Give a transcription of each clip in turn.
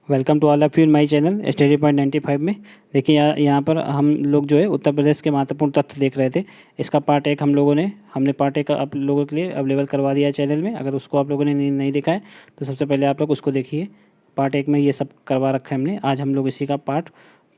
Welcome to all of you in my channel study point 95 में। देखिए यहाँ पर हम लोग जो है उत्तर प्रदेश के महत्वपूर्ण तथ्य देख रहे थे। इसका पार्ट एक हमने पार्ट एक आप लोगों के लिए अवेलेबल करवा दिया है चैनल में। अगर उसको आप लोगों ने नहीं देखा है तो सबसे पहले आप लोग उसको देखिए। पार्ट एक में ये सब करवा रखा है हमने। आज हम लोग इसी का पार्ट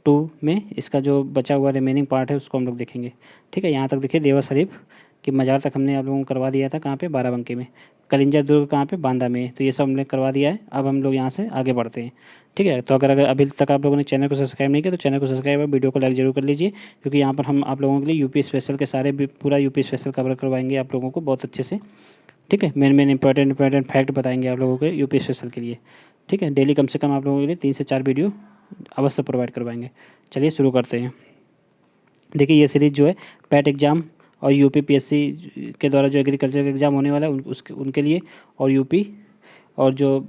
2 में इसका जो बचा हुआ रिमेनिंग पार्ट है उसको हम लोग देखेंगे। ठीक है, यहाँ तक देखिए देवा शरीफ की मज़ार तक हमने आप लोगों को करवा दिया था। कहाँ पे? बाराबंकी में। कलिंजा दुर्ग कहाँ पे? बांदा में। तो ये सब हमने करवा दिया है। अब हम लोग यहाँ से आगे बढ़ते हैं। ठीक है, तो अगर अभी तक आप लोगों ने चैनल को सब्सक्राइब नहीं किया तो चैनल को सब्सक्राइब और वीडियो को लाइक जरूर कर लीजिए, क्योंकि यहाँ पर हम आप लोगों के लिए यूपी स्पेशल के सारे पूरा यूपी स्पेशल कवर करवाएंगे आप लोगों को बहुत अच्छे से। ठीक है, मेन इंपॉर्टेंट फैक्ट बताएंगे आप लोगों को यूपी स्पेशल के लिए। ठीक है, डेली कम से कम आप लोगों के लिए 3 से 4 वीडियो अवश्य प्रोवाइड करवाएंगे। चलिए शुरू करते हैं। देखिए ये सीरीज़ जो है पैट एग्ज़ाम और यूपी पीएससी के द्वारा जो एग्रीकल्चर का एग्ज़ाम होने वाला है उनके लिए, और यूपी और जो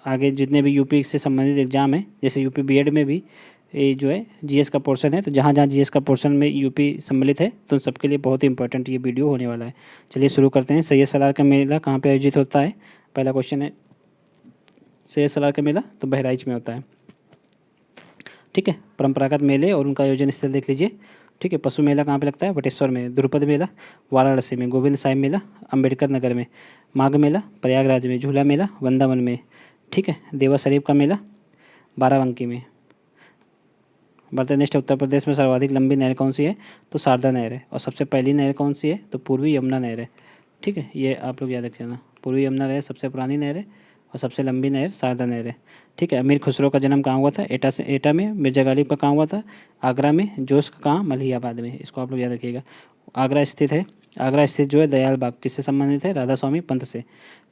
आगे जितने भी यूपी से संबंधित एग्ज़ाम है, जैसे यूपी बीएड में भी ये जो है जीएस का पोर्शन है, तो जहाँ जहाँ जीएस का पोर्शन में यूपी सम्मिलित है तो उन सबके लिए बहुत ही इंपॉर्टेंट ये वीडियो होने वाला है। चलिए शुरू करते हैं। सैयद सलार का मेला कहाँ पे आयोजित होता है? पहला क्वेश्चन है, सैयद सलार का मेला तो बहराइच में होता है। ठीक है, परंपरागत मेले और उनका आयोजन स्थल देख लीजिए। ठीक है, पशु मेला कहाँ पे लगता है? बटेश्वर में। द्रुपद मेला वाराणसी में। गोविंद साहिब मेला अम्बेडकर नगर में। माघ मेला प्रयागराज में। झूला मेला वृंदावन में। ठीक है, देवा शरीफ का मेला बाराबंकी में। बढ़ते नेक्स्ट, उत्तर प्रदेश में सर्वाधिक लंबी नहर कौन सी है? तो शारदा नहर है। और सबसे पहली नहर कौन सी है? तो पूर्वी यमुना नहर है। ठीक है, ये आप लोग याद रखना। पूर्वी यमुना नहर सबसे पुरानी नहर है और सबसे लंबी नहर शारदा नहर है। ठीक है, अमीर खुसरो का जन्म कहाँ हुआ था? एटा में। मिर्जा गालिब का कहाँ हुआ था? आगरा में। जोश का कहाँ? मलिहाबाद में। इसको आप लोग याद रखिएगा। आगरा स्थित जो है दयाल बाग किससे संबंधित है? राधा स्वामी पंत से।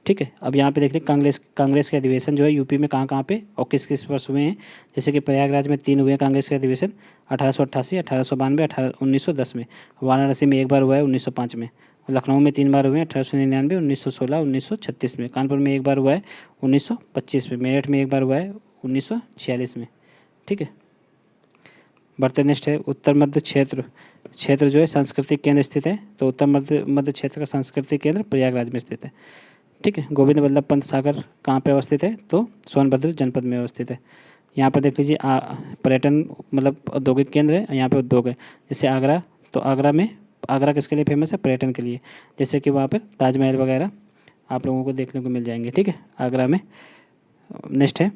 ठीक है, अब यहाँ पे देख लीजिए कांग्रेस के अधिवेशन जो है यूपी में कहाँ कहाँ पे और किस किस वर्ष हुए हैं। जैसे कि प्रयागराज में 3 हुए हैं कांग्रेस के अधिवेशन, 1888, 1892, 1910 में। वाराणसी में एक बार हुआ है 1905 में। लखनऊ में 3 बार हुए हैं, 1899, 1916, 1936 में। कानपुर में एक बार हुआ है 1925 में। मेरठ में एक बार हुआ है 1946 में। ठीक है, बढ़ते नेक्स्ट है, उत्तर मध्य क्षेत्र जो है सांस्कृतिक केंद्र स्थित है। तो उत्तर मध्य क्षेत्र का सांस्कृतिक केंद्र प्रयागराज में स्थित है। ठीक है, गोविंद वल्लभ पंत सागर कहाँ पे अवस्थित है? तो सोनभद्र जनपद में अवस्थित है। यहाँ पर देख लीजिए पर्यटन मतलब औद्योगिक केंद्र है, यहाँ पे उद्योग है। जैसे आगरा, तो आगरा किसके लिए फेमस है? पर्यटन के लिए। जैसे कि वहाँ पर ताजमहल वगैरह आप लोगों को देखने को मिल जाएंगे। ठीक है, आगरा में। नेक्स्ट है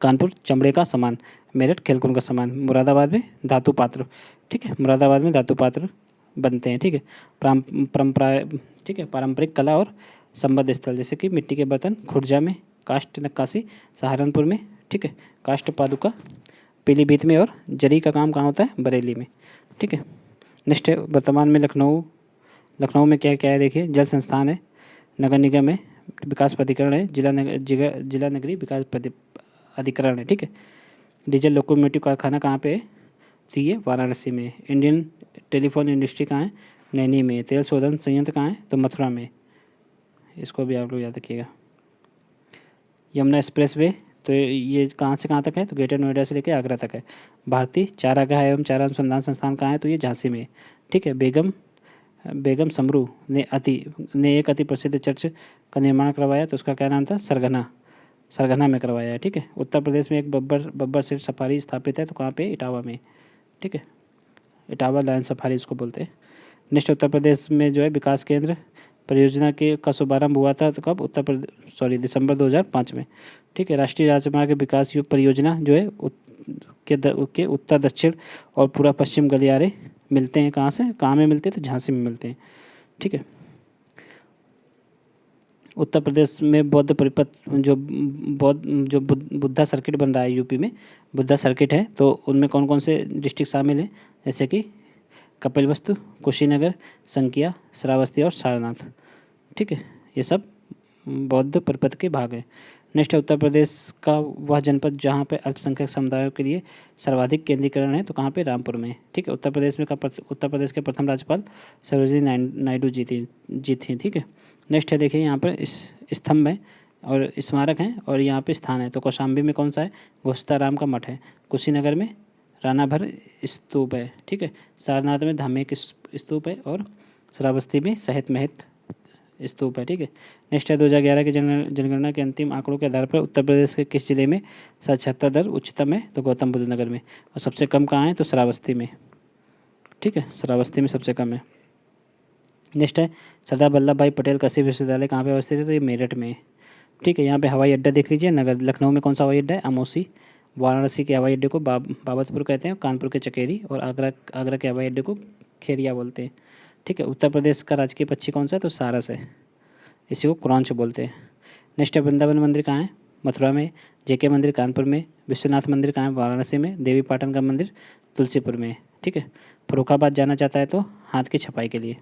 कानपुर चमड़े का सामान, मेरठ खेलकूद का सामान, मुरादाबाद में धातु पात्र। ठीक है, मुरादाबाद में धातु पात्र बनते हैं। ठीक है, परंपरा ठीक है, पारंपरिक कला और संबद्ध स्थल जैसे कि मिट्टी के बर्तन खुर्जा में, काष्ठ नक्काशी सहारनपुर में। ठीक है, काष्ठ पादुका पीलीभीत में, और जरी का काम कहाँ होता है? बरेली में। ठीक है, नेक्स्ट है वर्तमान में लखनऊ में क्या क्या है? देखिए, जल संस्थान है, नगर निगम है, विकास प्राधिकरण है, जिला नगरीय विकास अधिकरण है। ठीक है, डीजल लोकोमोटिव कारखाना कहाँ पे है? तो ये वाराणसी में। इंडियन टेलीफोन इंडस्ट्री कहाँ है? नैनी में। तेल शोधन संयंत्र कहाँ है? तो मथुरा में। इसको भी आप लोग याद रखिएगा। यमुना एक्सप्रेस वे तो ये कहाँ से कहाँ तक है? तो ग्रेटर नोएडा से लेकर आगरा तक है। भारतीय चारागाह एवं चारा अनुसंधान संस्थान कहाँ है? तो ये झांसी में है। ठीक है, बेगम समरू ने एक अति प्रसिद्ध चर्च का निर्माण करवाया, तो उसका क्या नाम था? सरगना में करवाया है। ठीक है, उत्तर प्रदेश में एक बब्बर सेठ सफारी स्थापित है, तो कहाँ पे? इटावा में। ठीक है, इटावा लायन सफारी इसको बोलते हैं। नेक्स्ट, उत्तर प्रदेश में जो है विकास केंद्र परियोजना का शुभारंभ हुआ था, तो कब? दिसंबर 2005 में। ठीक है, राष्ट्रीय राजमार्ग विकास परियोजना जो है के उत्तर दक्षिण और पूरा पश्चिम गलियारे मिलते हैं कहाँ से? कहाँ में मिलते हैं? तो झांसी में मिलते हैं। ठीक है, उत्तर प्रदेश में बौद्ध परिपथ जो बुद्धा सर्किट बन रहा है यूपी में, बुद्धा सर्किट है, तो उनमें कौन कौन से डिस्ट्रिक्ट शामिल हैं? जैसे कि कपिलवस्तु, कुशीनगर, संकिया, श्रावस्ती और सारनाथ। ठीक है, ये सब बौद्ध परिपथ के भाग हैं। नेक्स्ट है उत्तर प्रदेश का वह जनपद जहाँ पे अल्पसंख्यक समुदायों के लिए सर्वाधिक केंद्रीकरण है, तो कहाँ पे? रामपुर में। ठीक है, उत्तर प्रदेश के प्रथम राज्यपाल सरोजिनी नायडू जी थी। ठीक है, नेक्स्ट है देखिए यहाँ पर इस स्तंभ है और स्मारक हैं और यहाँ पे स्थान है, तो कौशाम्बी में कौन सा है? घोस्ताराम का मठ है। कुशीनगर में राणा भर स्तूप है। ठीक है, सारनाथ में धामेक स्तूप है और श्रावस्ती में सहित महत स्तूप है। ठीक है, नेक्स्ट है 2011 की जनगणना के अंतिम आंकड़ों के आधार पर उत्तर प्रदेश के किस जिले में साक्षरता दर उच्चतम है? तो गौतम बुद्ध नगर में। और सबसे कम कहाँ है? तो श्रावस्ती में। ठीक है, श्रावस्ती में सबसे कम है। नेक्स्ट है सरदार वल्लभ भाई पटेल कृषि विश्वविद्यालय कहाँ पे अवस्थित है? तो ये मेरठ में है। ठीक है, यहाँ पे हवाई अड्डा देख लीजिए। नगर लखनऊ में कौन सा हवाई अड्डा है? अमोसी। वाराणसी के हवाई अड्डे को बाबतपुर कहते हैं, कानपुर के चकेरी, और आगरा के हवाई अड्डे को खेरिया बोलते हैं। ठीक है, उत्तर प्रदेश का राजकीय पक्षी कौन सा है? तो सारस है, इसी को क्रॉन्च बोलते हैं। नेक्स्ट है वृंदावन मंदिर कहाँ है? मथुरा में। जेके मंदिर कानपुर में। विश्वनाथ मंदिर कहाँ है? वाराणसी में। देवी पाटन का मंदिर तुलसीपुर में है। ठीक है, फर्रुखाबाद जाना चाहता है तो हाथ की छपाई के लिए।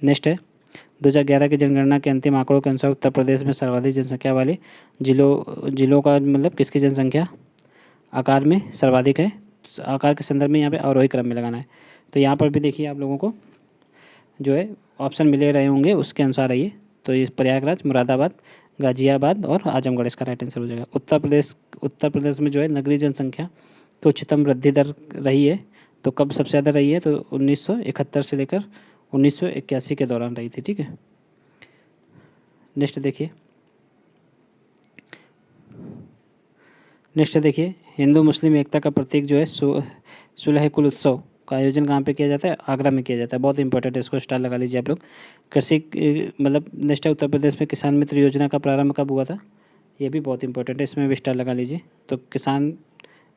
नेक्स्ट है 2011 की जनगणना के अंतिम आंकड़ों के अनुसार उत्तर प्रदेश में सर्वाधिक जनसंख्या वाले जिलों का मतलब किसकी जनसंख्या आकार में सर्वाधिक है? आकार के संदर्भ में यहाँ पे अवरोही क्रम में लगाना है। तो यहाँ पर भी देखिए आप लोगों को जो है ऑप्शन मिले रहे होंगे, उसके अनुसार आइए। तो ये प्रयागराज, मुरादाबाद, गाजियाबाद और आजमगढ़ इसका राइट आंसर हो जाएगा। उत्तर प्रदेश में जो है नगरीय जनसंख्या की उच्चतम वृद्धि दर रही है। तो कब सबसे ज़्यादा रही है? तो 1971 से लेकर 1981 के दौरान रही थी। ठीक है, नेक्स्ट देखिए हिंदू मुस्लिम एकता का प्रतीक जो है सुलह कुल उत्सव का आयोजन कहाँ पे किया जाता है? आगरा में किया जाता है। बहुत इंपॉर्टेंट है, इसको स्टार लगा लीजिए आप लोग। कृषि मतलब नेक्स्ट है उत्तर प्रदेश में किसान मित्र योजना का प्रारंभ कब हुआ था? ये भी बहुत इंपॉर्टेंट है, इसमें भी स्टार लगा लीजिए। तो किसान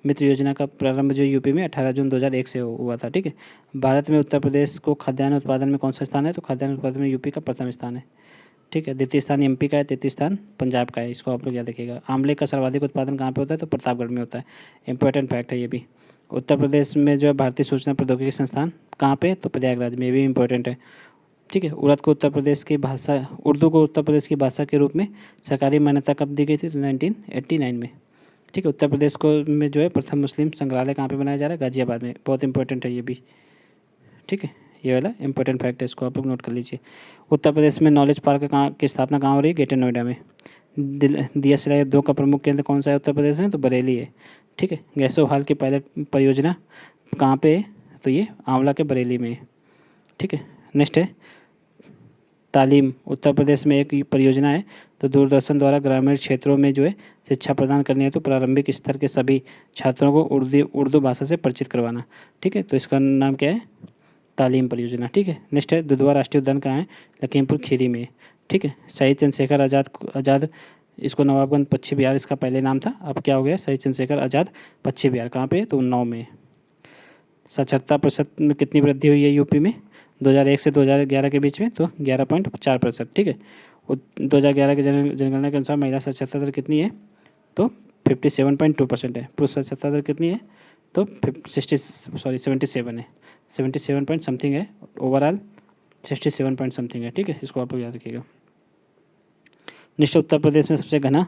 मित्र योजना का प्रारंभ जो यूपी में 18 जून 2001 से हुआ था। ठीक है, भारत में उत्तर प्रदेश को खाद्यान्न उत्पादन में कौन सा स्थान है? तो खाद्यान्न उत्पादन में यूपी का प्रथम स्थान है। ठीक है, द्वितीय स्थान एमपी का है, तृतीय स्थान पंजाब का है। इसको आप लोग याद रखिएगा। आंवले का सर्वाधिक उत्पादन कहाँ पे होता है? तो प्रतापगढ़ में होता है। इंपॉर्टेंट फैक्ट है ये भी। उत्तर प्रदेश में जो है भारतीय सूचना प्रौद्योगिकी संस्थान कहाँ पे? तो प्रयागराज में। ये भी इंपॉर्टेंट है। ठीक है, उर्दू को उत्तर प्रदेश की भाषा के रूप में सरकारी मान्यता कब दी गई थी? तो 1989 में। ठीक है, उत्तर प्रदेश को में जो है प्रथम मुस्लिम संग्रहालय कहाँ पे बनाया जा रहा है? गाजियाबाद में। बहुत इंपॉर्टेंट है ये भी। ठीक है, ये वाला इंपॉर्टेंट फैक्ट है, इसको आप लोग नोट कर लीजिए। उत्तर प्रदेश में नॉलेज पार्क की स्थापना कहाँ हो रही है? ग्रेटर नोएडा में। दिया सिलाई उद्योग का प्रमुख केंद्र कौन सा है उत्तर प्रदेश में? तो बरेली है। ठीक है, गैसो हाल की पायलट परियोजना कहाँ पे है? तो ये आंवला के बरेली में है। ठीक है, नेक्स्ट है तालीम। उत्तर प्रदेश में एक परियोजना है, तो दूरदर्शन द्वारा ग्रामीण क्षेत्रों में जो है शिक्षा प्रदान करनी है, तो प्रारंभिक स्तर के सभी छात्रों को उर्दू भाषा से परिचित करवाना। ठीक है, तो इसका नाम क्या है? तालीम परियोजना। ठीक है, नेक्स्ट है दुधवा राष्ट्रीय उद्यान कहाँ है? लखीमपुर खीरी में। ठीक है, शहीद चंद्रशेखर आज़ाद इसको नवाबगंज पश्चिम बिहार इसका पहले नाम था, अब क्या हो गया? शहीद चंद्रशेखर आज़ाद पश्चिम बिहार। कहाँ पे? तो उन्नाव में। साक्षरता प्रतिशत में कितनी वृद्धि हुई है यूपी में 2001 से 2011 के बीच में? तो 11.4%। ठीक है, 2011 की जनगणना के अनुसार महिला साक्षरता दर कितनी है? तो 57.2% है। पुरुष साक्षरता दर कितनी है? तो 77 है, 77 पॉइंट समथिंग है। ओवरऑल 67 पॉइंट समथिंग है। ठीक है, इसको आप लोग याद रखिएगा। नेक्स्ट उत्तर प्रदेश में सबसे घना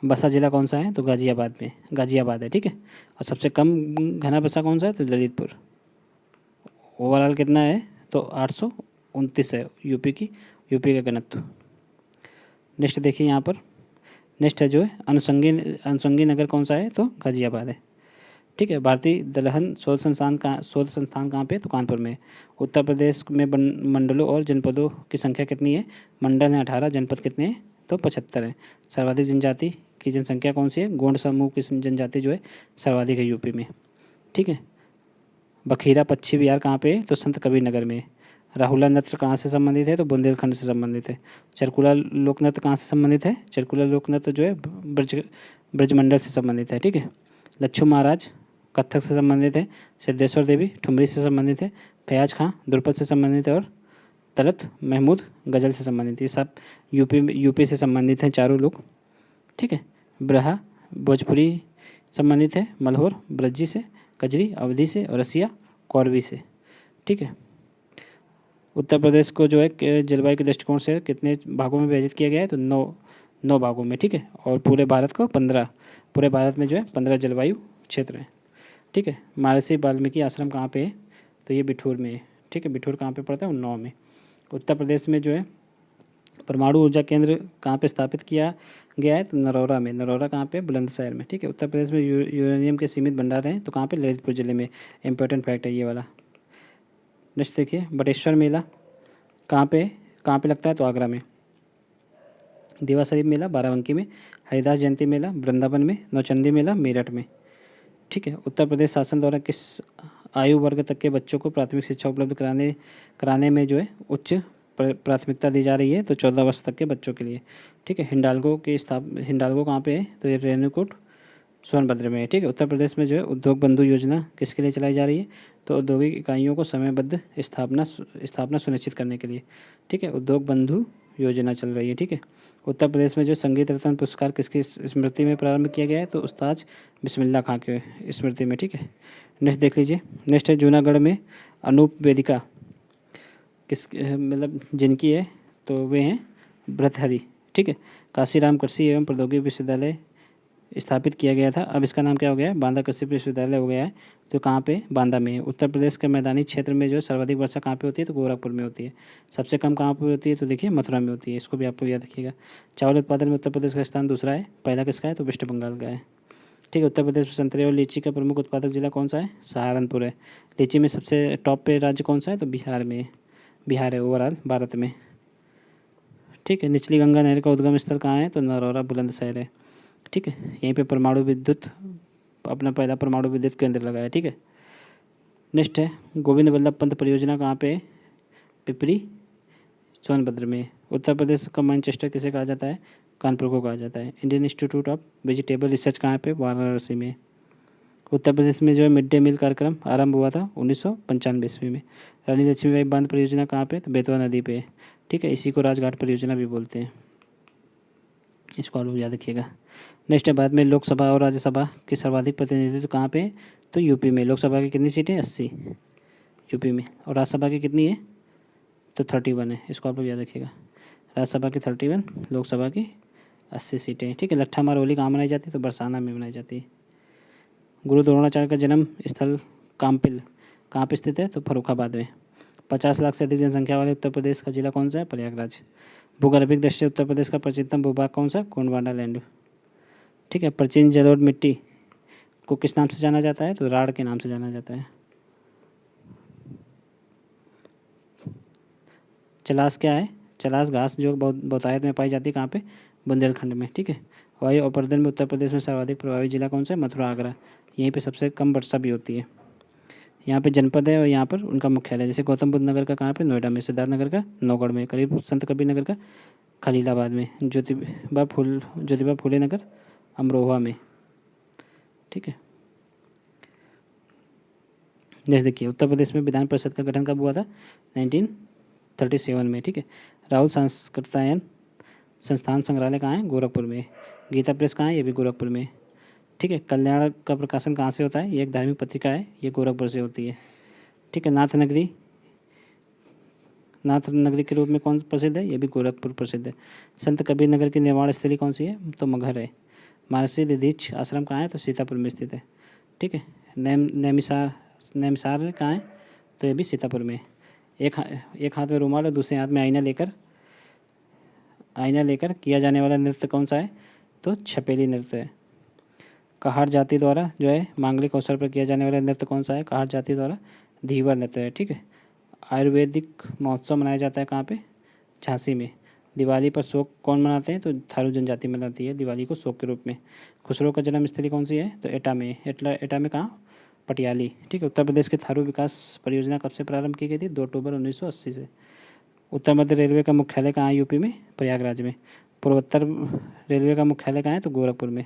बसा जिला कौन सा है? तो गाजियाबाद है। ठीक है, और सबसे कम घना बसा कौन सा है? तो ललितपुर। ओवरऑल कितना है? तो 829 है यूपी का घनत्व। नेक्स्ट देखिए यहाँ पर, नेक्स्ट है जो है अनुषंगी नगर कौन सा है? तो गाजियाबाद है। ठीक है, भारतीय दलहन शोध संस्थान कहाँ पे? तो कानपुर में। उत्तर प्रदेश में मंडलों और जनपदों की संख्या कितनी है? मंडल है 18, जनपद कितने हैं? तो 75 है। सर्वाधिक जनजाति की जनसंख्या कौन सी है? गोंड समूह की जनजाति जो है सर्वाधिक है यूपी में। ठीक है, बखीरा पश्चिम बिहार कहाँ पे है? तो संत कबीर नगर में। राहुला नृत्य कहाँ से संबंधित है? तो बुंदेलखंड से संबंधित है। चरकुला लोक नृत्य कहाँ से संबंधित है? चरकुला लोक नृत्य जो है ब्रजमंडल से संबंधित है। ठीक है, लच्छू महाराज कथक से संबंधित है। सिद्धेश्वर देवी ठुमरी से संबंधित है। फयाज खां द्रुपद से संबंधित है। और तलत महमूद गज़ल से संबंधित है। ये सब यूपी से संबंधित हैं चारों लोग। ठीक है, ब्रहा भोजपुरी संबंधित है। मल्होर ब्रजी से, कजरी अवधी से, और रसिया कौरवी से। ठीक है, उत्तर प्रदेश को जो है जलवायु के दृष्टिकोण से कितने भागों में विभाजित किया गया है? तो 9 भागों में। ठीक है, और पूरे भारत में जो है 15 जलवायु क्षेत्र हैं। ठीक है, महर्षि वाल्मीकि आश्रम कहाँ पे है? तो ये बिठूर में है। ठीक है, बिठूर कहाँ पे पड़ता है? उन्नाव में। उत्तर प्रदेश में जो है परमाणु ऊर्जा केंद्र कहाँ पे स्थापित किया गया है? तो नरौरा में। नरौरा कहाँ पे? बुलंदशहर में। ठीक है, उत्तर प्रदेश में यूरेनियम के सीमित भंडार हैं, तो कहाँ पे? ललितपुर जिले में। इंपॉर्टेंट फैक्ट है ये वाला। नेक्स्ट देखिए बटेश्वर मेला कहाँ पे कहाँ पे लगता है, तो आगरा में। देवा शरीफ मेला बाराबंकी में। हरिदास जयंती मेला वृंदावन में। नौचंदी मेला मेरठ में। ठीक है। उत्तर प्रदेश शासन द्वारा किस आयु वर्ग तक के बच्चों को प्राथमिक शिक्षा उपलब्ध कराने में जो है उच्च प्राथमिकता दी जा रही है, तो 14 वर्ष तक के बच्चों के लिए। ठीक है। हिंडाल्गो कहाँ पे है, तो ये रेणुकूट सोनभद्र में है। ठीक है। उत्तर प्रदेश में जो है उद्योग बंधु योजना किसके लिए चलाई जा रही है, तो औद्योगिक इकाइयों को समयबद्ध स्थापना सुनिश्चित करने के लिए। ठीक है। उद्योग बंधु योजना चल रही है। ठीक है। उत्तर प्रदेश में जो संगीत रत्न पुरस्कार किसकी स्मृति में प्रारंभ किया गया है, तो उस्ताद बिस्मिल्लाह खां के स्मृति में। ठीक है। नेक्स्ट देख लीजिए। नेक्स्ट है जूनागढ़ में अनूप वेदिका किस मतलब जिनकी है, तो वे हैं भर्तृहरि। ठीक है। काशीराम कृषि एवं प्रौद्योगिकी विश्वविद्यालय स्थापित किया गया था, अब इसका नाम क्या हो गया है, बांदा कृषि विश्वविद्यालय हो गया है। तो कहाँ पे, बांदा में है। उत्तर प्रदेश के मैदानी क्षेत्र में जो सर्वाधिक वर्षा कहाँ पे होती है, तो गोरखपुर में होती है। सबसे कम कहाँ पे होती है, तो देखिए मथुरा में होती है। इसको भी आपको याद रखिएगा। चावल उत्पादन में उत्तर प्रदेश का स्थान दूसरा है, पहला किसका है, तो वेस्ट बंगाल का है। ठीक है। उत्तर प्रदेश में संतरे और लीची का प्रमुख उत्पादक जिला कौन सा है, सहारनपुर है। लीची में सबसे टॉप पे राज्य कौन सा है, तो बिहार में, बिहार है ओवरऑल भारत में। ठीक है। निचली गंगा नहर का उद्गम स्थल कहाँ है, तो नरौरा बुलंदशहर है। ठीक है। यहीं पे परमाणु विद्युत अपना पहला परमाणु विद्युत केंद्र लगा है। ठीक है। नेक्स्ट है गोविंद वल्लभ पंत परियोजना कहाँ पे है, पिपरी सोनभद्र में। उत्तर प्रदेश का मैनचेस्टर किसे कहा जाता है, कानपुर को कहा जाता है। Indian institute of vegetable research कहाँ पे, वाराणसी में। उत्तर प्रदेश में जो है मिड डे मील कार्यक्रम आरंभ हुआ था 1995 ईस्वी में। रानी लक्ष्मीबाई बांध परियोजना कहाँ पे, तो बेतवा नदी पे। ठीक है। इसी को राजघाट परियोजना भी बोलते हैं, इसको आप लोग याद रखिएगा। नेक्स्ट है बाद में लोकसभा और राज्यसभा के सर्वाधिक प्रतिनिधित्व कहाँ पे है, तो यूपी में। लोकसभा की कितनी सीटें, 80 यूपी में। और राज्यसभा की कितनी है, तो 31 है। इसको आप लोग याद रखिएगा। राज्यसभा की 31, लोकसभा की 80 सीटें। ठीक है। लट्ठा मार होली कहाँ मनाई जाती है, तो बरसाना में मनाई जाती है। गुरु द्रोणाचार्य का जन्म स्थल काम्पिल कहाँ पे स्थित है, तो फर्रुखाबाद में। 50 लाख से अधिक जनसंख्या वाले उत्तर प्रदेश का जिला कौन सा है, प्रयागराज। भूगर्भिक दृष्टि से उत्तर प्रदेश का प्राचीनतम भूभाग कौन सा, गोंडवाना लैंड। ठीक है। प्राचीन जलोढ़ मिट्टी को किस नाम से जाना जाता है, तो राढ़ के नाम से जाना जाता है। चलास क्या है, चलास घास जो बहुतायत में पाई जाती है कहाँ पे, बुंदेलखंड में। ठीक है। वायु अपर्दन में उत्तर प्रदेश में सर्वाधिक प्रभावी जिला कौन सा है, मथुरा आगरा। यहीं पे सबसे कम वर्षा भी होती है। यहाँ पे जनपद है और यहाँ पर उनका मुख्यालय, जैसे गौतम बुद्ध नगर का कहाँ पे, नोएडा में। सिद्धार्थ नगर का नौगढ़ में। करीब संत कबीर नगर का खलीलाबाद में। ज्योतिबा फुले नगर अमरोहा में। ठीक है। नेक्स्ट देखिए। उत्तर प्रदेश में विधान परिषद का गठन कब हुआ था, 1937 में। ठीक है। राहुल सांस्कृतायन संस्थान संग्रहालय कहाँ है, गोरखपुर में। गीता प्रेस कहाँ है, ये भी गोरखपुर में। ठीक है। कल्याण का प्रकाशन कहाँ से होता है, ये एक धार्मिक पत्रिका है, ये गोरखपुर से होती है। ठीक है। नाथ नगरी के रूप में कौन प्रसिद्ध है, ये भी गोरखपुर प्रसिद्ध है। संत कबीर नगर की निर्माण स्थली कौन सी है, तो मगहर है। महर्षि दधीच आश्रम कहाँ है, तो सीतापुर में स्थित है। ठीक है। नैमिसार कहाँ है, तो ये भी सीतापुर में। एक हाथ में रुमाल और दूसरे हाथ में आईना लेकर किया जाने वाला नृत्य कौन सा है, तो छपेली नृत्य है। कहार जाति द्वारा जो है मांगलिक अवसर पर किया जाने वाला नृत्य कौन सा है, कहार जाति द्वारा धीवर नृत्य है। ठीक है। आयुर्वेदिक महोत्सव मनाया जाता है कहाँ पे, झांसी में। दिवाली पर शोक कौन मनाते हैं, तो थारू जनजाति मनाती है दिवाली को शोक के रूप में। खुसरो का जन्म स्थली कौन सी है, तो एटा में। एटा में कहाँ, पटियाली। ठीक है। उत्तर प्रदेश के थारू विकास परियोजना कब से प्रारंभ की गई थी, 2 अक्टूबर 1980 से। उत्तर मध्य रेलवे का मुख्यालय कहाँ है, यूपी में, प्रयागराज में। पूर्वोत्तर रेलवे का मुख्यालय कहाँ है, तो गोरखपुर में।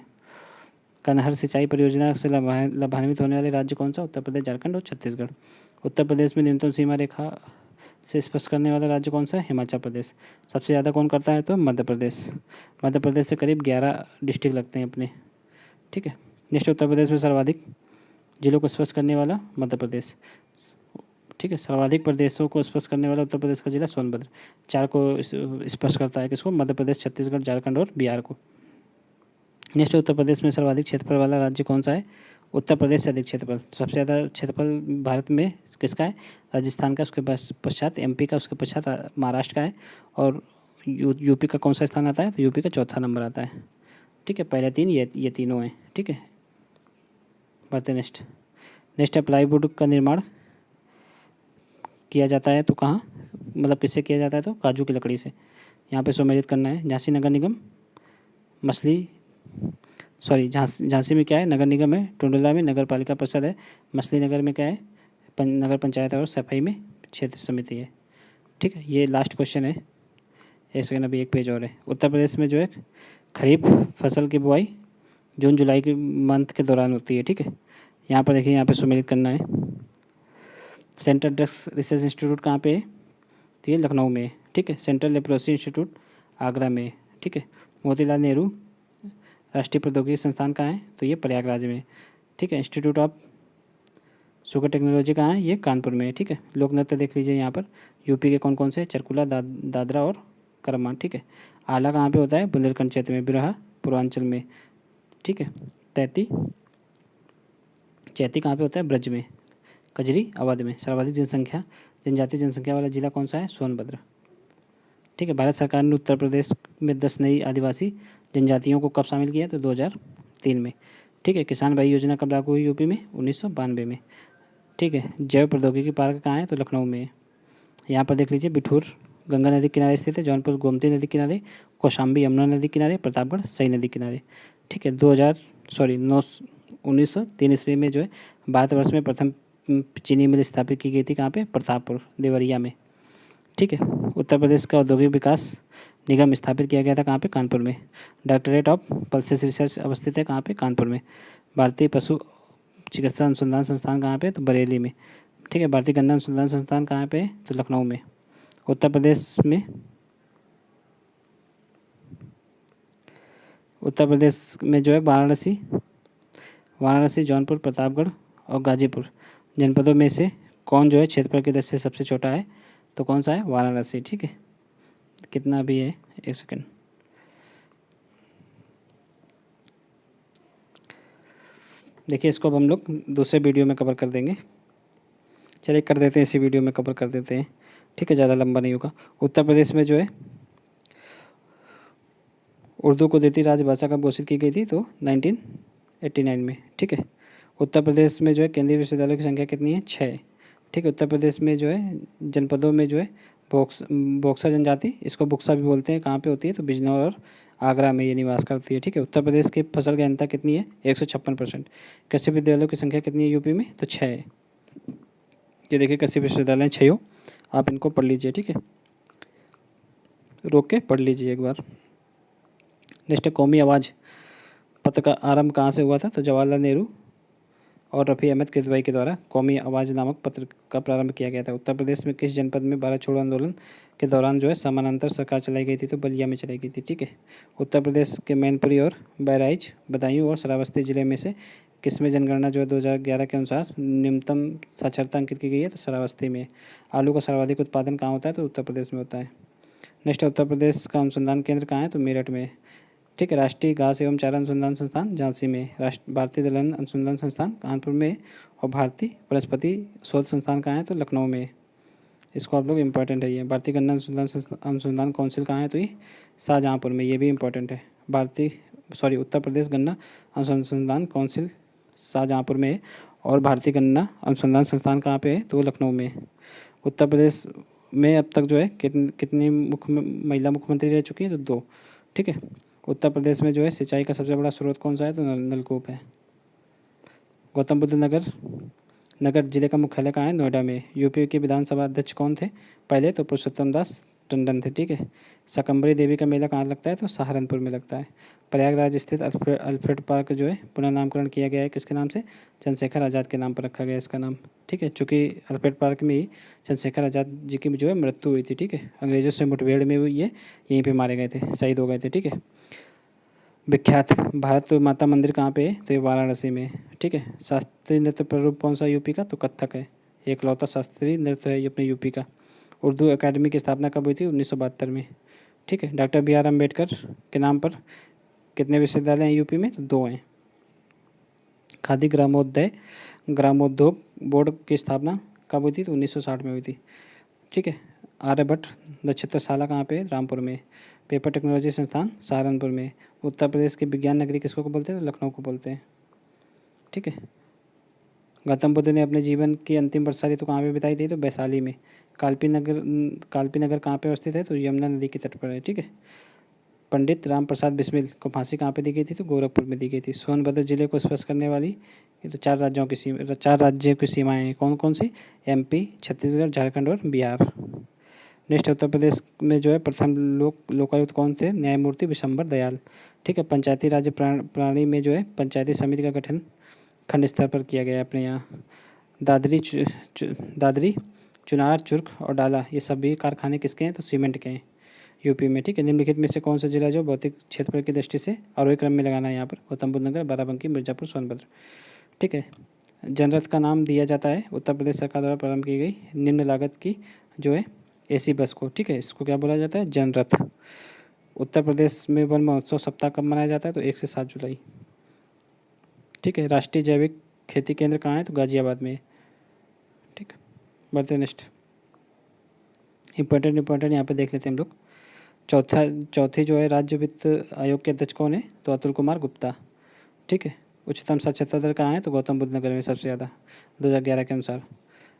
कनहर सिंचाई परियोजना से लाभान्वित होने वाले राज्य कौन सा, उत्तर प्रदेश, झारखंड और छत्तीसगढ़। उत्तर प्रदेश में न्यूनतम सीमा रेखा से स्पर्श करने वाला राज्य कौन सा है, हिमाचल प्रदेश। सबसे ज़्यादा कौन करता है, तो मध्य प्रदेश। मध्य प्रदेश से करीब 11 डिस्ट्रिक्ट लगते हैं अपने। ठीक है। नेक्स्ट, उत्तर प्रदेश में सर्वाधिक जिलों को स्पर्श करने वाला मध्य प्रदेश। ठीक है। सर्वाधिक प्रदेशों को स्पर्श करने वाला उत्तर प्रदेश का जिला सोनभद्र। 4 को स्पर्श करता है किसको, मध्य प्रदेश, छत्तीसगढ़, झारखंड और बिहार को। नेक्स्ट, उत्तर प्रदेश में सर्वाधिक क्षेत्रफल वाला राज्य कौन सा है, उत्तर प्रदेश से अधिक क्षेत्रफल। सबसे ज़्यादा क्षेत्रफल भारत में किसका है, राजस्थान का, उसके पश्चात एमपी का, उसके पश्चात महाराष्ट्र का है। और यूपी का कौन सा स्थान आता है, तो यूपी का चौथा नंबर आता है। ठीक है। पहले 3 ये तीनों हैं। ठीक है। बढ़ते नेक्स्ट है प्लाईवुड का निर्माण किया जाता है तो कहाँ, मतलब किससे किया जाता है, तो काजू की लकड़ी से। यहाँ पे सम्मिलित करना है। झांसी नगर निगम मछली झांसी में क्या है, नगर निगम है। टुंडला में नगर पालिका परिषद है। मछली नगर में क्या है, नगर पंचायत और सफाई में क्षेत्र समिति है। ठीक है, ये लास्ट क्वेश्चन है। एक सेकेंड, अभी एक पेज और है। उत्तर प्रदेश में जो है खरीफ फसल की बुआई जून जुलाई के मंथ के दौरान होती है। ठीक है, यहाँ पर देखिए, यहाँ पे सम्मिलित करना है। सेंट्रल ड्रग्स रिसर्च इंस्टीट्यूट कहाँ पे है, तो ये लखनऊ में है। ठीक है, सेंट्रल लेप्रोसी इंस्टीट्यूट आगरा में है। ठीक है, मोतीलाल नेहरू राष्ट्रीय प्रौद्योगिकी संस्थान कहाँ है, तो ये प्रयागराज में है। ठीक है, इंस्टीट्यूट ऑफ शुगर टेक्नोलॉजी कहाँ है, ये कानपुर में है। ठीक है, लोक नृत्य देख लीजिए यहाँ पर, यूपी के कौन कौन से, चरकुला, दादरा और करमान। ठीक है, आला कहाँ पे होता है, बुंदेलखंड क्षेत्र में। बिरहा पूर्वांचल में। ठीक है, चैती कहाँ पे होता है, ब्रज में। कजरी अवध में। सर्वाधिक जनजातीय जनसंख्या वाला जिला कौन सा है, सोनभद्र। ठीक है, भारत सरकार ने उत्तर प्रदेश में 10 नई आदिवासी जनजातियों को कब शामिल किया, तो 2003 में। ठीक है, किसान भाई योजना कब लागू हुई यूपी में, 1992 में। ठीक है, जैव प्रौद्योगिकी पार्क कहाँ है, तो लखनऊ में है। यहाँ पर देख लीजिए, बिठूर गंगा नदी किनारे स्थित है। जौनपुर गोमती नदी किनारे। कौशाम्बी यमुना नदी किनारे। प्रतापगढ़ सई नदी किनारे। ठीक है, 1903 ईस्वी में जो है भारतवर्ष में प्रथम चीनी मिल स्थापित की गई थी। कहाँ पे, प्रतापपुर देवरिया में। ठीक है, उत्तर प्रदेश का औद्योगिक विकास निगम स्थापित किया गया था। कहाँ पे, कानपुर में। डायरेक्टरेट ऑफ पल्सेस रिसर्च अवस्थित है। कहाँ पे, कानपुर में। भारतीय पशु चिकित्सा अनुसंधान संस्थान कहाँ पे, तो बरेली में। ठीक है, भारतीय गन्ना अनुसंधान संस्थान कहाँ पे, तो लखनऊ में। उत्तर प्रदेश में जो है वाराणसी, जौनपुर, प्रतापगढ़ और गाजीपुर जनपदों में से कौन जो है क्षेत्रफल की दृष्टि से सबसे छोटा है, तो कौन सा है, वाराणसी। ठीक है, कितना भी है, एक सेकंड। देखिए, इसको अब हम लोग दूसरे वीडियो में कवर कर देंगे। चलिए कर देते हैं, इसी वीडियो में कवर कर देते हैं। ठीक है, ज़्यादा लंबा नहीं होगा। उत्तर प्रदेश में जो है उर्दू को द्वितीय राजभाषा कब घोषित की गई थी, तो 1989 में। ठीक है, उत्तर प्रदेश में जो है केंद्रीय विश्वविद्यालयों की संख्या कितनी है, 6। ठीक है, उत्तर प्रदेश में जो है जनपदों में जो है बॉक्सा जनजाति, इसको बुक्सा भी बोलते हैं, कहाँ पे होती है, तो बिजनौर और आगरा में ये निवास करती है। ठीक है, उत्तर प्रदेश की फसल गहनता कितनी है, 156%। कृषि विद्यालयों की संख्या कितनी है यूपी में, तो 6 है। ये देखिए, कृषि विश्वविद्यालय 6 हो, आप इनको पढ़ लीजिए। ठीक है, रोक के पढ़ लीजिए एक बार। नेक्स्ट, कौमी आवाज़ पत्र का आरंभ कहाँ से हुआ था, तो जवाहरलाल नेहरू और रफ़ी अहमद किदवई के द्वारा कौमी आवाज़ नामक पत्र का प्रारंभ किया गया था। उत्तर प्रदेश में किस जनपद में भारत छोड़ो आंदोलन के दौरान जो है समानांतर सरकार चलाई गई थी, तो बलिया में चलाई गई थी। ठीक है, उत्तर प्रदेश के मैनपुरी और बहराइच, बदायूं और श्रावस्ती जिले में से किसमें जनगणना जो है 2011 के अनुसार न्यूनतम साक्षरता अंकित की गई है, तो श्रावस्ती में। आलू का सर्वाधिक उत्पादन कहाँ होता है, तो उत्तर प्रदेश में होता है। नेक्स्ट, उत्तर प्रदेश का अनुसंधान केंद्र कहाँ है, तो मेरठ में। ठीक है, राष्ट्रीय घास एवं चारा अनुसंधान संस्थान झांसी में। भारतीय दलहन अनुसंधान संस्थान कानपुर में। और भारतीय वनस्पति शोध संस्थान कहाँ है, तो लखनऊ में। इसको आप लोग इम्पोर्टेंट है ये। भारतीय गन्ना अनुसंधान काउंसिल कहाँ है, तो ये शाहजहाँपुर में। ये भी इम्पोर्टेंट है। उत्तर प्रदेश गन्ना अनुसंधान काउंसिल शाहजहाँपुर में है। और भारतीय गन्ना अनुसंधान संस्थान कहाँ पे है, तो वो लखनऊ में है। उत्तर प्रदेश में अब तक जो है कितनी महिला मुख्यमंत्री रह चुकी हैं, तो 2। ठीक है, उत्तर प्रदेश में जो है सिंचाई का सबसे बड़ा स्रोत कौन सा है, तो नलकूप है। गौतम बुद्ध नगर जिले का मुख्यालय कहाँ है, नोएडा में। यूपी के विधानसभा अध्यक्ष कौन थे पहले, तो पुरुषोत्तम दास टंडन थे। ठीक है, शाकंभरी देवी का मेला कहाँ लगता है, तो सहारनपुर में लगता है। प्रयागराज स्थित अल्फ्रेड पार्क जो है पुनः नामकरण किया गया है, किसके नाम से, चंद्रशेखर आज़ाद के नाम पर रखा गया इसका नाम। ठीक है, चूँकि अल्फ्रेड पार्क में ही चंद्रशेखर आज़ाद जी की जो है मृत्यु हुई थी। ठीक है, अंग्रेजों से मुठभेड़ में ये यहीं पर मारे गए थे, शहीद हो गए थे। ठीक है, विख्यात भारत माता मंदिर कहाँ पे है, तो ये वाराणसी में। ठीक है, शास्त्रीय नृत्य प्ररूप कौन सा यूपी का, तो कथक है। एकलौता शास्त्रीय नृत्य है ये अपने यूपी का। उर्दू अकादमी की स्थापना कब हुई थी, 1972 में। ठीक है, डॉक्टर बी आर अम्बेडकर के नाम पर कितने विश्वविद्यालय हैं यूपी में, तो 2 हैं। खादी ग्रामोद्योग बोर्ड की स्थापना कब हुई थी, तो 1960 में हुई थी। ठीक है, आर्यभट्ट नक्षत्रशाला कहाँ पे है, रामपुर में। पेपर टेक्नोलॉजी संस्थान सहारनपुर में। उत्तर प्रदेश की विज्ञान नगरी किसको को बोलते हैं, तो लखनऊ को बोलते हैं। ठीक है, गौतम बुद्ध ने अपने जीवन की अंतिम वर्षाली तो कहाँ पे बिताई थी? तो वैशाली में। कालपी नगर कहाँ पे अवस्थित है? तो यमुना नदी के तट पर है, ठीक है। पंडित राम प्रसाद बिस्मिल को फांसी कहाँ पे दी गई थी? तो गोरखपुर में दी गई थी। सोनभद्र जिले को स्पर्श करने वाली चार राज्यों की सीमाएं हैं, कौन कौन सी? MP, छत्तीसगढ़, झारखंड और बिहार। नेक्स्ट, उत्तर प्रदेश में जो है प्रथम लोकायुक्त कौन थे? न्यायमूर्ति विशंबर दयाल, ठीक है। पंचायती राज प्रणाली में जो है पंचायती समिति का गठन खंड स्तर पर किया गया है अपने यहाँ। दादरी, चुनार, चुर्क और डाला, ये सभी कारखाने किसके हैं? तो सीमेंट के हैं, यूपी में, ठीक है। निम्नलिखित में से कौन सा जिला जो भौतिक क्षेत्र की दृष्टि से आरोही क्रम में लगाना है? यहाँ पर गौतम बुद्ध नगर, बाराबंकी, मिर्जापुर, सोनभद्र, ठीक है। जनरथ का नाम दिया जाता है उत्तर प्रदेश सरकार द्वारा प्रारंभ की गई निम्न लागत की जो है AC बस को, ठीक है। इसको क्या बोला जाता है? जनरथ। उत्तर प्रदेश में वन महोत्सव सप्ताह कब मनाया जाता है? तो 1 से 7 जुलाई, ठीक है। राष्ट्रीय जैविक खेती केंद्र कहाँ है? तो गाजियाबाद में, ठीक। बढ़ते नेक्स्ट, इंपॉर्टेंट यहाँ पे देख लेते हैं हम लोग। चौथी जो है राज्य वित्त आयोग के अध्यक्ष कौन है? तो अतुल कुमार गुप्ता, ठीक है। उच्चतम साक्षरता दर कहाँ है? तो गौतम बुद्ध नगर में सबसे ज़्यादा 2011 के अनुसार,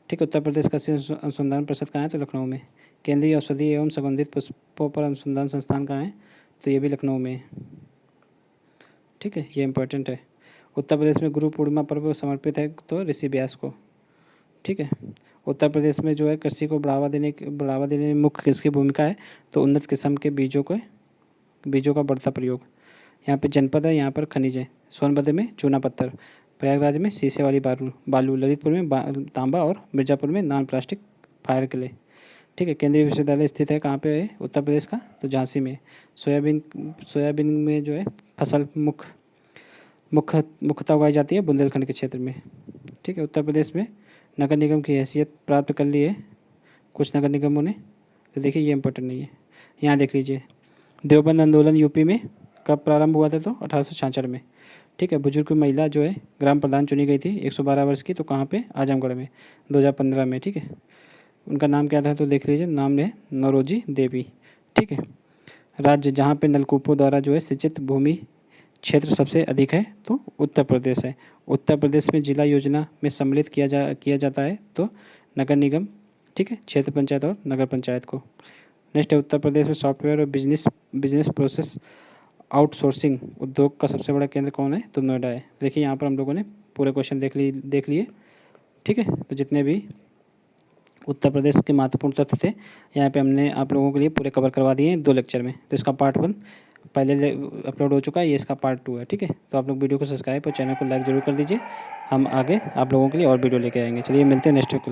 ठीक है। उत्तर प्रदेश कृषि अनुसंधान परिषद कहाँ है? तो लखनऊ में। केंद्रीय औषधि एवं सुगंधित पुष्पों पर अनुसंधान संस्थान कहाँ है? तो ये भी लखनऊ में है, ठीक है। ये इंपॉर्टेंट है। उत्तर प्रदेश में गुरु पूर्णिमा पर्व समर्पित है तो ऋषि व्यास को, ठीक है। उत्तर प्रदेश में जो है कृषि को बढ़ावा देने में मुख्य किसकी भूमिका है? तो उन्नत किस्म के बीजों का बढ़ता प्रयोग। यहाँ पे जनपद है, यहाँ पर खनिज है। सोनभद्र में चूना पत्थर, प्रयागराज में शीशे वाली बालू, ललितपुर में तांबा और मिर्जापुर में नॉन प्लास्टिक फायर क्ले, ठीक है। केंद्रीय विश्वविद्यालय स्थित है कहाँ पे है उत्तर प्रदेश का? तो झांसी में। सोयाबीन में जो है फसल मुख्यतः उगाई जाती है बुंदेलखंड के क्षेत्र में, ठीक है। उत्तर प्रदेश में नगर निगम की हैसियत प्राप्त कर ली है कुछ नगर निगमों ने, तो देखिए ये इंपॉर्टेंट नहीं है। यहाँ देख लीजिए, देवबंद आंदोलन यूपी में कब प्रारंभ हुआ था? तो 1866 में, ठीक है। बुजुर्ग महिला जो है ग्राम प्रधान चुनी गई थी 112 वर्ष की, तो कहाँ पे? आजमगढ़ में, 2015 में, ठीक है। उनका नाम क्या था? तो देख लीजिए, नाम है नौरोजी देवी, ठीक है। राज्य जहाँ पे नलकूपों द्वारा जो है सिंचित भूमि क्षेत्र सबसे अधिक है तो उत्तर प्रदेश है। उत्तर प्रदेश में जिला योजना में सम्मिलित किया जाता है तो नगर निगम, ठीक है, क्षेत्र पंचायत और नगर पंचायत को। नेक्स्ट है, उत्तर प्रदेश में सॉफ्टवेयर और बिजनेस प्रोसेस आउटसोर्सिंग उद्योग का सबसे बड़ा केंद्र कौन है? तो नोएडा है। देखिए यहाँ पर हम लोगों ने पूरे क्वेश्चन देख लिए, ठीक है। तो जितने भी उत्तर प्रदेश के महत्वपूर्ण तथ्य थे यहाँ पे हमने आप लोगों के लिए पूरे कवर करवा दिए हैं 2 लेक्चर में। तो इसका पार्ट 1 पहले अपलोड हो चुका है, ये इसका पार्ट 2 है, ठीक है। तो आप लोग वीडियो को सब्सक्राइब और चैनल को लाइक जरूर कर दीजिए। हम आगे आप लोगों के लिए और वीडियो लेके आएंगे। चलिए मिलते हैं नेक्स्ट वीक।